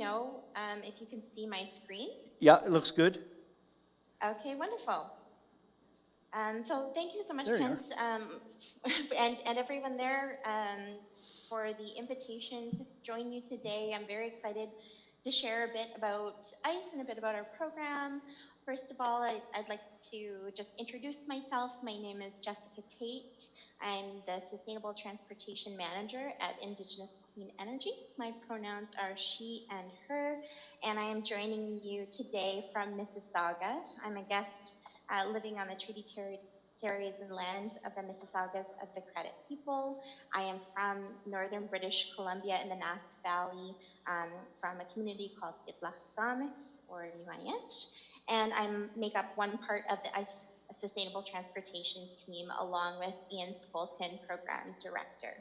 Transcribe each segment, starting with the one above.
know if you can see my screen. Yeah, it looks good. Okay, wonderful. So thank you so much, There you Kent, and everyone there for the invitation to join you today. I'm very excited to share a bit about ICE and a bit about our program. First of all, I'd like to just introduce myself. My name is Jessica Tate. I'm the Sustainable Transportation Manager at Indigenous Clean Energy. My pronouns are she and her, and I am joining you today from Mississauga. I'm a guest living on the treaty territories and lands of the Mississaugas of the Credit people. I am from northern British Columbia in the Nass Valley, from a community called Itlachgamix or Nuayet, and I make up one part of the Sustainable Transportation team along with Ian Spolton, Program Director.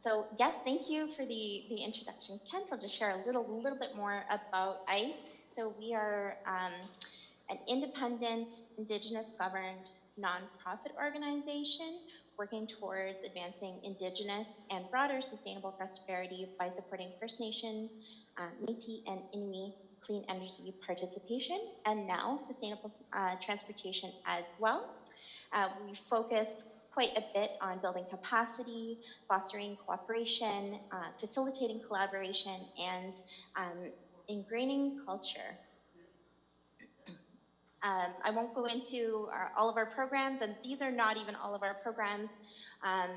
So yes, thank you for the introduction, Kent. I'll just share a little bit more about ICE. So we are an independent, Indigenous governed nonprofit organization working towards advancing Indigenous and broader sustainable prosperity by supporting First Nation, Métis, and Inuit clean energy participation, and now sustainable transportation as well. We focus quite a bit on building capacity, fostering cooperation, facilitating collaboration, and ingraining culture. I won't go into all of our programs, and these are not even all of our programs.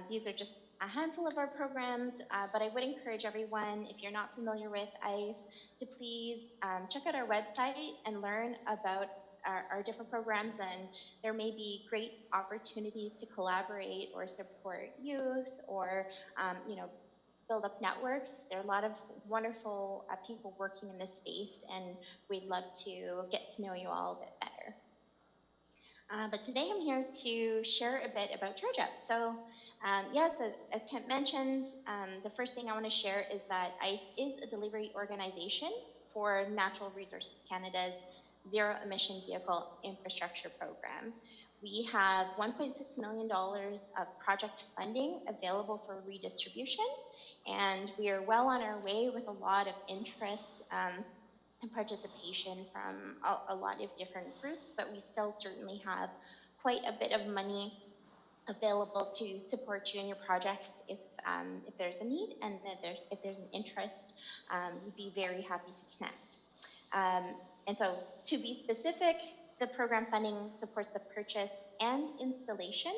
These are just a handful of our programs, but I would encourage everyone, if you're not familiar with ICE, to please check out our website and learn about our different programs, and there may be great opportunities to collaborate or support youth or build up networks. There are a lot of wonderful people working in this space, and we'd love to get to know you all a bit better. But today I'm here to share a bit about ChargeUp. So yes, as Kent mentioned, the first thing I want to share is that ICE is a delivery organization for Natural Resources Canada's Zero Emission Vehicle Infrastructure Program. We have $1.6 million of project funding available for redistribution, and we are well on our way with a lot of interest and participation from a lot of different groups, but we still certainly have quite a bit of money available to support you in your projects if there's a need and if there's an interest. We'd be very happy to connect. And so to be specific, the program funding supports the purchase and installation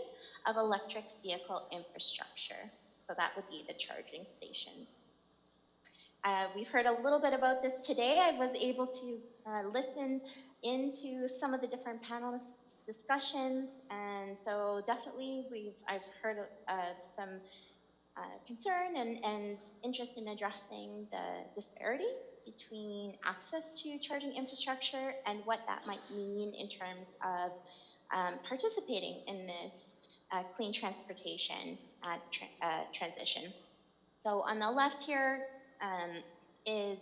of electric vehicle infrastructure. So that would be the charging stations. We've heard a little bit about this today. I was able to listen into some of the different panelists' discussions, and so definitely I've heard some concern and interest in addressing the disparity between access to charging infrastructure and what that might mean in terms of participating in this clean transportation transition. So on the left here is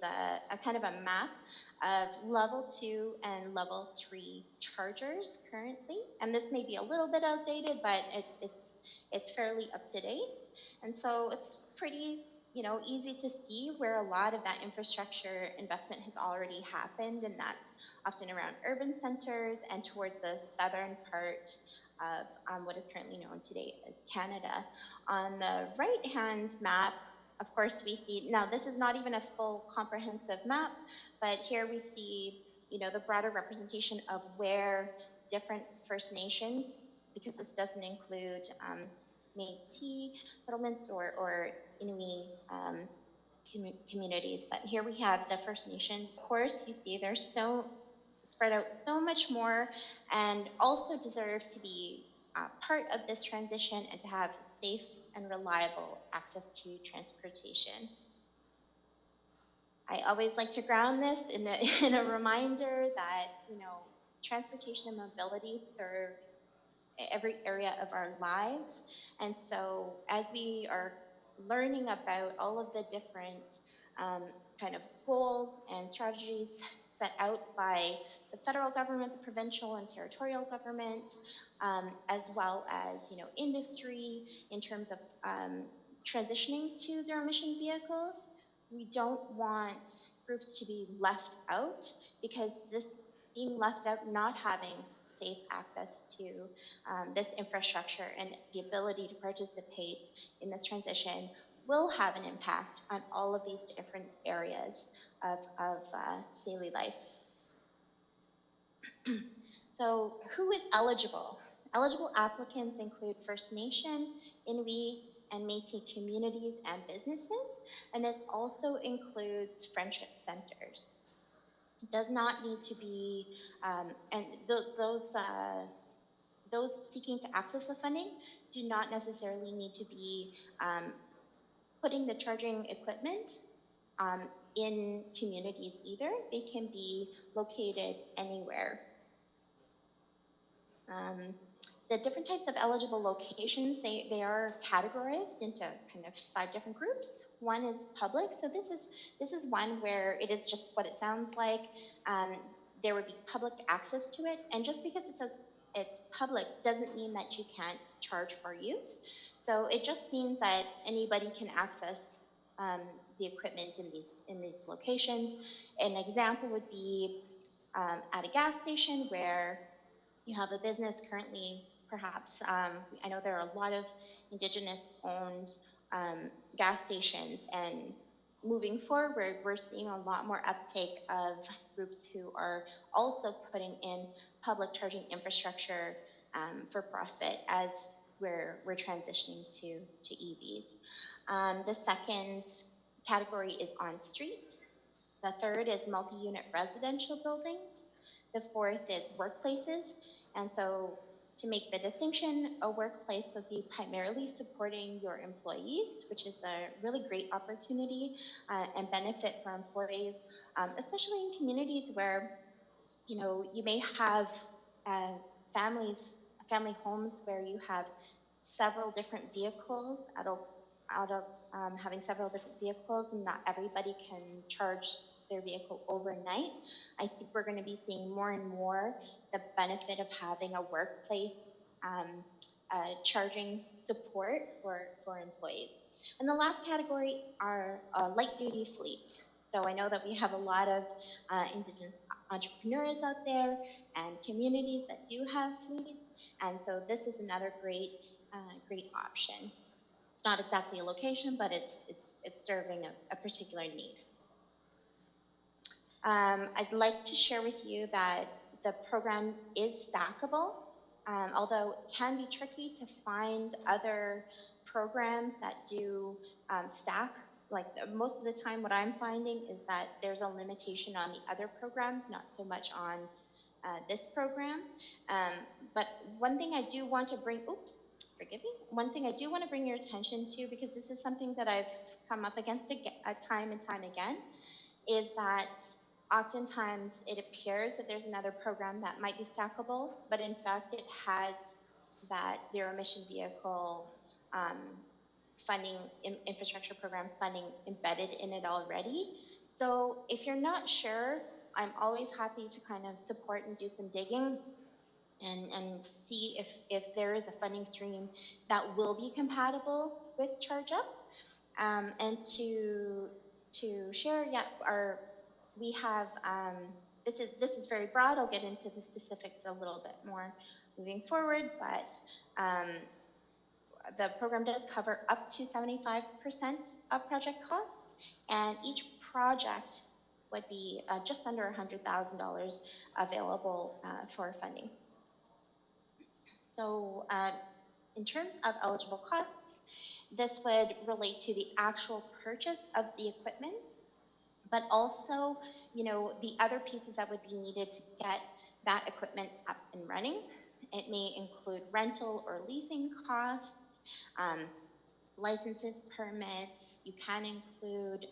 a kind of a map of level 2 and level 3 chargers currently, and this may be a little bit outdated, but it's fairly up to date, and so it's pretty easy to see where a lot of that infrastructure investment has already happened, and that's often around urban centers and towards the southern part of what is currently known today as Canada. On the right-hand map, of course, we see, now this is not even a full comprehensive map, but here we see, the broader representation of where different First Nations, because this doesn't include Métis settlements or Inuit communities, but here we have the First Nations. Of course, you see they're so spread out so much more and also deserve to be part of this transition and to have safe and reliable access to transportation. I always like to ground this in a reminder that, transportation and mobility serve every area of our lives. And so as we are learning about all of the different kind of goals and strategies set out by the federal government, the provincial and territorial government, as well as industry in terms of transitioning to zero emission vehicles, we don't want groups to be left out, because this being left out, not having safe access to this infrastructure and the ability to participate in this transition will have an impact on all of these different areas of daily life. So who is eligible? Eligible applicants include First Nation, Inuit, and Métis communities and businesses, and this also includes friendship centers. It does not need to be, and those seeking to access the funding do not necessarily need to be putting the charging equipment in communities either. They can be located anywhere. The different types of eligible locations, they are categorized into kind of 5 different groups. One is public, so this is one where it is just what it sounds like. There would be public access to it, and just because it says it's public doesn't mean that you can't charge for use. So it just means that anybody can access the equipment in these locations. An example would be at a gas station where you have a business currently, perhaps, I know there are a lot of Indigenous owned gas stations, and moving forward, we're seeing a lot more uptake of groups who are also putting in public charging infrastructure for profit as we're transitioning to EVs. The second category is on-street. The third is multi-unit residential buildings. The fourth is workplaces. And so to make the distinction, a workplace would be primarily supporting your employees, which is a really great opportunity and benefit for employees, especially in communities where, you know, you may have family homes where you have several different vehicles, adults having several different vehicles, and not everybody can charge their vehicle overnight. I think we're going to be seeing more and more the benefit of having a workplace charging support for employees. And the last category are light duty fleets. So I know that we have a lot of Indigenous entrepreneurs out there and communities that do have fleets, and so this is another great option. It's not exactly a location, but it's serving a particular need. I'd like to share with you that the program is stackable, although it can be tricky to find other programs that do stack. Like most of the time what I'm finding is that there's a limitation on the other programs, not so much on this program. But one thing I do want to bring, one thing I do want to bring your attention to, because this is something that I've come up against time and time again, is that oftentimes it appears that there's another program that might be stackable, but in fact it has that zero emission vehicle funding, infrastructure program funding embedded in it already. So if you're not sure, I'm always happy to kind of support and do some digging and see if there is a funding stream that will be compatible with ChargeUp. And to share, we have, this is very broad. I'll get into the specifics a little bit more moving forward, but the program does cover up to 75% of project costs, and each project would be just under $100,000 available for funding. So in terms of eligible costs, this would relate to the actual purchase of the equipment, but also, you know, the other pieces that would be needed to get that equipment up and running. It may include rental or leasing costs, licenses, permits. You can include,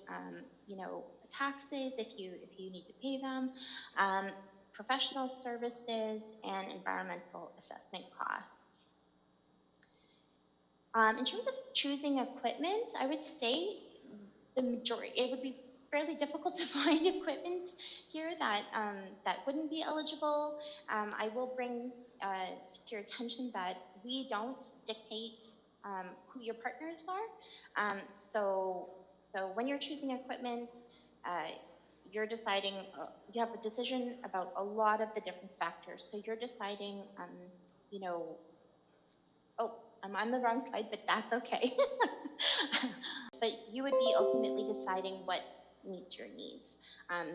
you know, taxes if you need to pay them, professional services, and environmental assessment costs. In terms of choosing equipment, I would say the majority, it would be fairly difficult to find equipment here that that wouldn't be eligible. I will bring to your attention that we don't dictate who your partners are. So when you're choosing equipment, you're deciding, you have a decision about a lot of the different factors. So you're deciding, you know, oh, I'm on the wrong slide, but that's okay. But you would be ultimately deciding what meets your needs. Um,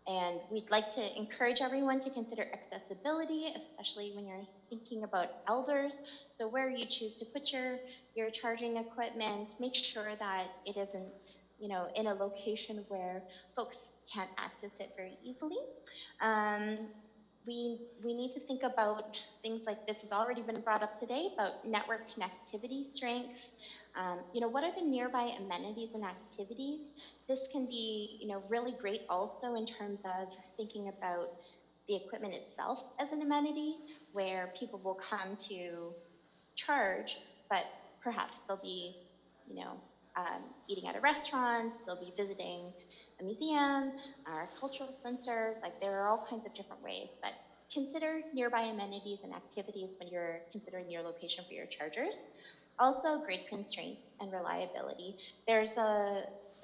and we'd like to encourage everyone to consider accessibility, especially when you're thinking about elders. So where you choose to put your charging equipment, make sure that it isn't, you know, in a location where folks can't access it very easily. We need to think about things like this has already been brought up today about network connectivity strength. You know, what are the nearby amenities and activities? This can be, you know, really great also in terms of thinking about the equipment itself as an amenity, where people will come to charge, but perhaps they'll be, you know, eating at a restaurant, they'll be visiting a museum, or a cultural center. Like, there are all kinds of different ways, but consider nearby amenities and activities when you're considering your location for your chargers. Also, grid constraints and reliability. There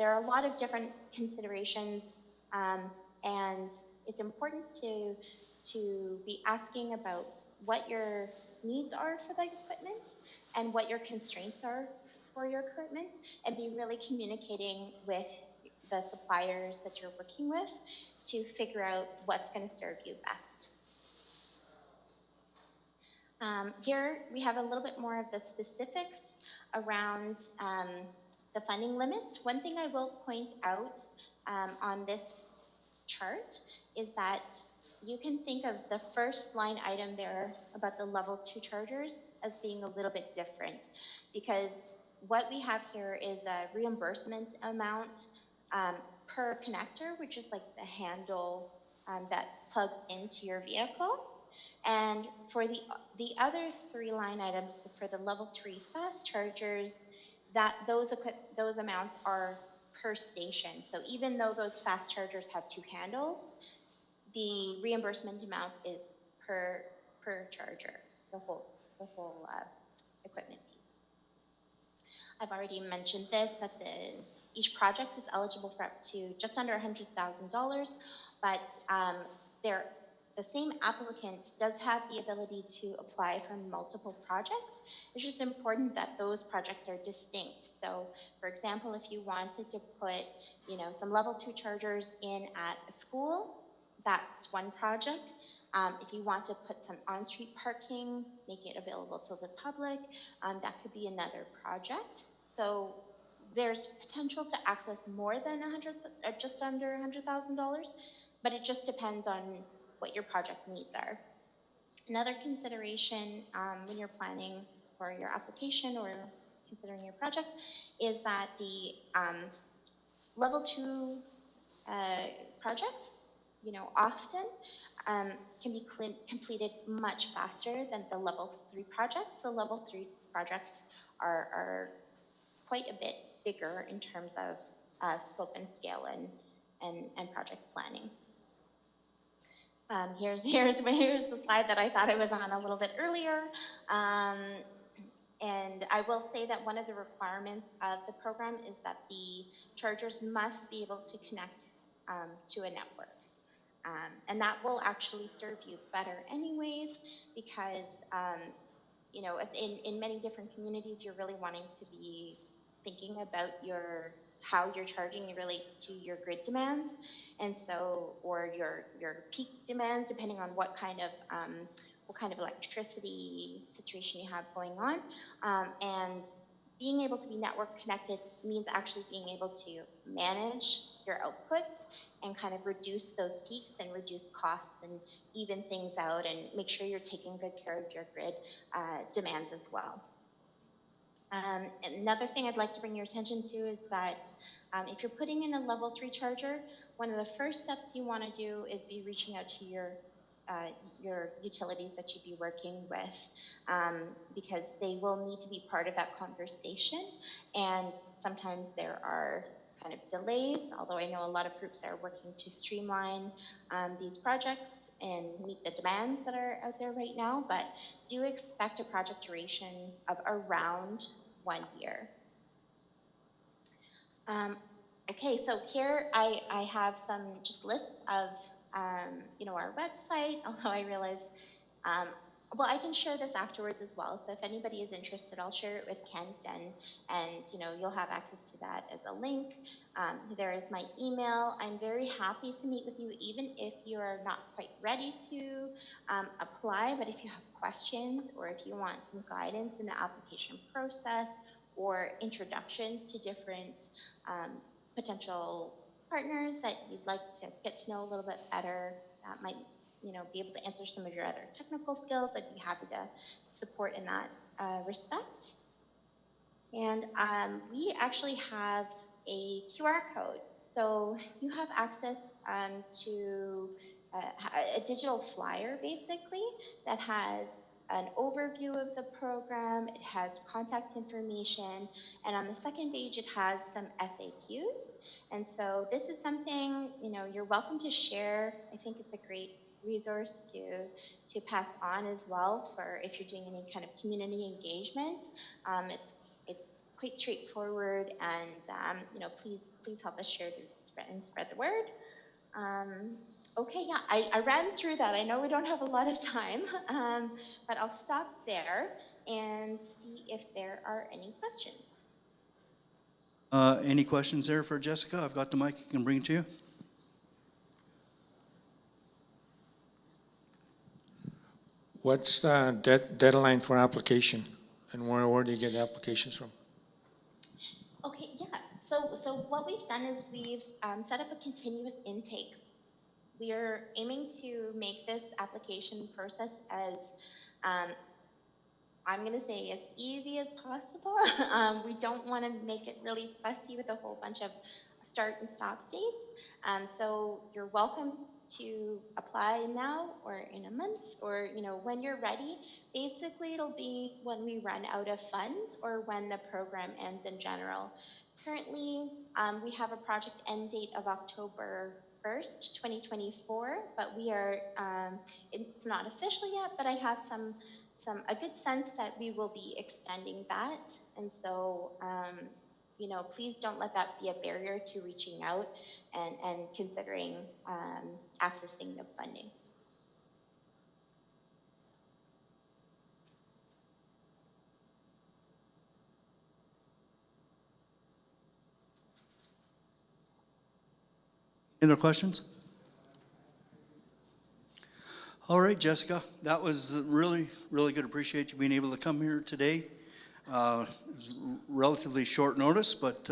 are a lot of different considerations, and it's important to be asking about what your needs are for the equipment and what your constraints are for your equipment, and be really communicating with the suppliers that you're working with to figure out what's going to serve you best. Here we have a little bit more of the specifics around the funding limits. One thing I will point out on this chart is that you can think of the first line item there about the level 2 chargers as being a little bit different, because what we have here is a reimbursement amount per connector, which is like the handle that plugs into your vehicle. And for the other 3 line items, for the level 3 fast chargers, that those amounts are per station. So even though those fast chargers have 2 handles, the reimbursement amount is per charger, the whole equipment piece. I've already mentioned this, that each project is eligible for up to just under $100,000, but the same applicant does have the ability to apply for multiple projects. It's just important that those projects are distinct. So, for example, if you wanted to put, you know, some level 2 chargers in at a school, that's one project. If you want to put some on-street parking, make it available to the public, that could be another project. So there's potential to access more than just under $100,000, but it just depends on what your project needs are. Another consideration when you're planning for your application or considering your project is that the level 2 projects, you know, often can be completed much faster than the level 3 projects. The level 3 projects are quite a bit bigger in terms of scope and scale and project planning. Here's the slide that I thought I was on a little bit earlier. And I will say that one of the requirements of the program is that the chargers must be able to connect to a network. And that will actually serve you better anyways, because you know, in many different communities, you're really wanting to be thinking about how your charging relates to your grid demands, and so, or your peak demands, depending on what kind of electricity situation you have going on. And being able to be network connected means actually being able to manage your outputs and kind of reduce those peaks and reduce costs and even things out and make sure you're taking good care of your grid demands as well. Another thing I'd like to bring your attention to is that if you're putting in a level 3 charger, one of the first steps you want to do is be reaching out to your utilities that you'd be working with, because they will need to be part of that conversation. And sometimes there are kind of delays, although I know a lot of groups are working to streamline these projects. and meet the demands that are out there right now, but do expect a project duration of around 1 year. Okay, so here I have some just lists of, our website, although I realize, well, I can share this afterwards as well. So if anybody is interested, I'll share it with Kent, and you'll have access to that as a link. There is my email. I'm very happy to meet with you, even if you are not quite ready to apply, but if you have questions or if you want some guidance in the application process or introductions to different potential partners that you'd like to get to know a little bit better, that might be able to answer some of your other technical skills, I'd be happy to support in that respect. And we actually have a QR code. So you have access to a digital flyer, basically, that has an overview of the program, it has contact information, and on the second page it has some FAQs. And so this is something, you're welcome to share. I think it's a great resource to pass on as well for if you're doing any kind of community engagement. It's quite straightforward, and please help us share and spread the word. Okay, yeah, I ran through that. I know we don't have a lot of time, but I'll stop there and see if there are any questions. Any questions there for Jessica? I've got the mic. I can bring it to you. What's the deadline for application, and where do you get applications from? Okay, yeah. So what we've done is we've set up a continuous intake. We are aiming to make this application process as, I'm going to say, as easy as possible. We don't want to make it really fussy with a whole bunch of start and stop dates. So you're welcome to apply now or in a month, or when you're ready. Basically, it'll be when we run out of funds or when the program ends in general. Currently, we have a project end date of October 1st, 2024, but we are, it's not official yet, but I have a good sense that we will be extending that. And so, please don't let that be a barrier to reaching out and considering accessing the funding. Any other questions? All right, Jessica, that was really, really good. Appreciate you being able to come here today. It was relatively short notice, but...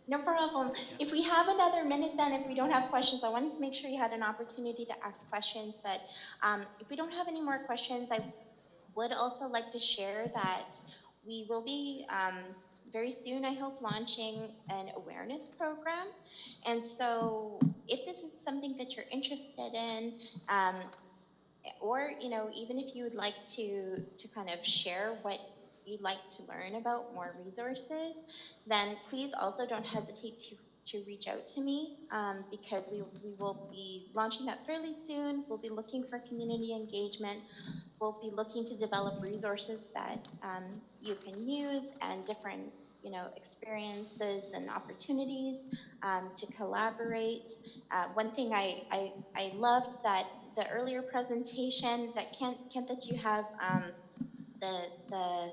No problem. Yeah. If we have another minute, then if we don't have questions, I wanted to make sure you had an opportunity to ask questions. But if we don't have any more questions, I would also like to share that we will be very soon, I hope, launching an awareness program. And so if this is something that you're interested in, or even if you would like to kind of share what you'd like to learn about more resources, then please also don't hesitate to reach out to me, because we will be launching that fairly soon. We'll be looking for community engagement. We'll be looking to develop resources that you can use, and different experiences and opportunities to collaborate. One thing I loved that the earlier presentation that Kent that you have the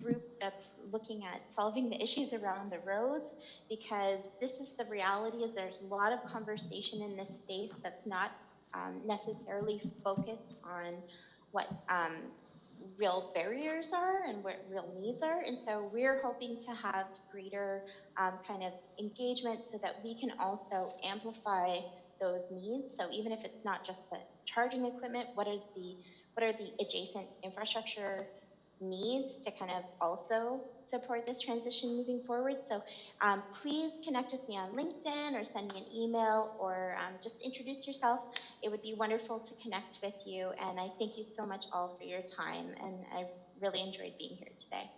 group that's looking at solving the issues around the roads, because this is the reality, is there's a lot of conversation in this space that's not necessarily focused on what real barriers are and what real needs are. And so we're hoping to have greater kind of engagement so that we can also amplify those needs. So even if it's not just the charging equipment, what are the adjacent infrastructure needs to kind of also support this transition moving forward. So please connect with me on LinkedIn, or send me an email, or just introduce yourself. It would be wonderful to connect with you. And I thank you so much all for your time. And I really enjoyed being here today.